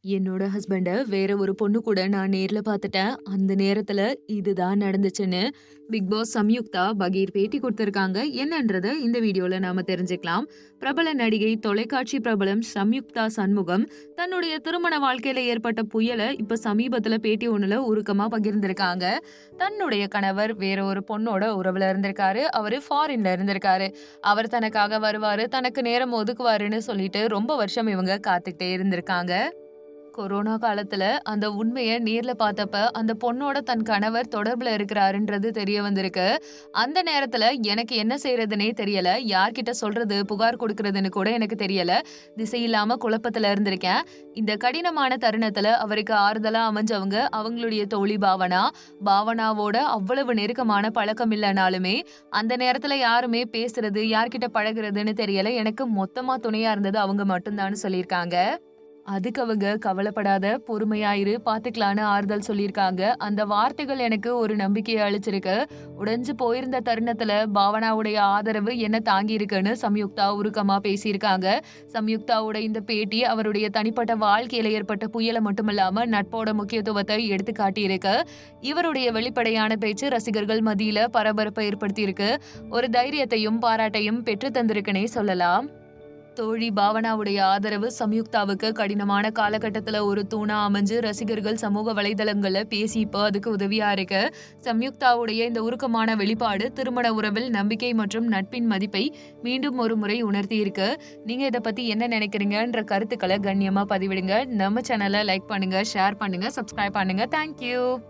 என்னோட ஹஸ்பண்ட வேற ஒரு பொண்ணு கூட நான் நேர்ல பார்த்துட்டேன். அந்த நேரத்துல இதுதான் நடந்துச்சுன்னு பிக் பாஸ் சம்யுக்தா பகீர் பேட்டி கொடுத்திருக்காங்க. என்னன்றத இந்த வீடியோல நாம தெரிஞ்சுக்கலாம். பிரபல நடிகை, தொலைக்காட்சி பிரபலம் சம்யுக்தா சண்முகம் தன்னுடைய திருமண வாழ்க்கையில ஏற்பட்ட புயலை இப்ப சமீபத்துல பேட்டி ஒண்ணுல உருக்கமா பகிர்ந்திருக்காங்க. தன்னுடைய கணவர் வேற ஒரு பொண்ணோட உறவுல இருந்திருக்காரு. அவரு ஃபாரின்ல இருந்திருக்காரு. அவர் தனக்காக வருவாரு, தனக்கு நேரம் ஒதுக்குவாருன்னு சொல்லிட்டு ரொம்ப வருஷம் இவங்க காத்துக்கிட்டே இருந்திருக்காங்க. கொரோனா காலத்துல அந்த உண்மைய நேர்ல பார்த்தப்ப அந்த பொண்ணோட தன் கணவர் தொடர்புல இருக்கிறாருன்றது தெரிய வந்திருக்கு. அந்த நேரத்துல எனக்கு என்ன செய்யறதுனே தெரியல. யார்கிட்ட சொல்றது, புகார் கொடுக்கறதுன்னு கூட எனக்கு தெரியல. திசை இல்லாம குழப்பத்துல இருந்திருக்கேன். இந்த கடினமான தருணத்துல அவருக்கு ஆறுதலா அமைஞ்சவங்க அவங்களுடைய தோழி பாவனா. பாவனாவோட அவ்வளவு நெருக்கமான பழக்கம் இல்லைனாலுமே அந்த நேரத்துல யாருமே பேசுறது, யார்கிட்ட பழகுறதுன்னு தெரியல. எனக்கு மொத்தமா துணையா இருந்தது அவங்க மட்டும்தான்னு சொல்லியிருக்காங்க. அதுக்கு அவங்க கவலைப்படாத, பொறுமையாயிரு, பாத்துக்கலான்னு ஆறுதல் சொல்லியிருக்காங்க. அந்த வார்த்தைகள் எனக்கு ஒரு நம்பிக்கையை அளிச்சிருக்கு. உடைஞ்சு போயிருந்த தருணத்துல பாவனாவுடைய ஆதரவு என்ன தாங்கி இருக்குன்னு சம்யுக்தா உருக்கமா பேசியிருக்காங்க. சம்யுக்தாவோட இந்த பேட்டி அவருடைய தனிப்பட்ட வாழ்க்கையில ஏற்பட்ட புயலை மட்டுமில்லாம நட்போட முக்கியத்துவத்தை எடுத்து காட்டியிருக்கு. இவருடைய வெளிப்படையான பேச்சு ரசிகர்கள் மத்தியில பரபரப்பை ஏற்படுத்தியிருக்கு. ஒரு தைரியத்தையும் பாராட்டையும் பெற்று தந்திருக்குன்னே சொல்லலாம். தோழி பாவனாவுடைய ஆதரவு சம்யுக்தாவுக்கு கடினமான காலகட்டத்துல ஒரு தூணா அமைஞ்சு ரசிகர்கள் சமூக வலைதளங்கள்ல பேசி இப்போ அதுக்கு உதவியா இருக்கு. சம்யுக்தாவுடைய இந்த உருக்கமான வெளிப்பாடு திருமண உறவில் நம்பிக்கை மற்றும் நட்பின் மதிப்பை மீண்டும் ஒரு முறை உணர்த்தி இருக்கு. நீங்க இதை பத்தி என்ன நினைக்கிறீங்கன்ற கருத்துக்களை கண்ணியமா பதிவிடுங்க. நம்ம சேனலை லைக் பண்ணுங்க, ஷேர் பண்ணுங்க, சப்ஸ்கிரைப் பண்ணுங்க. தேங்க்யூ.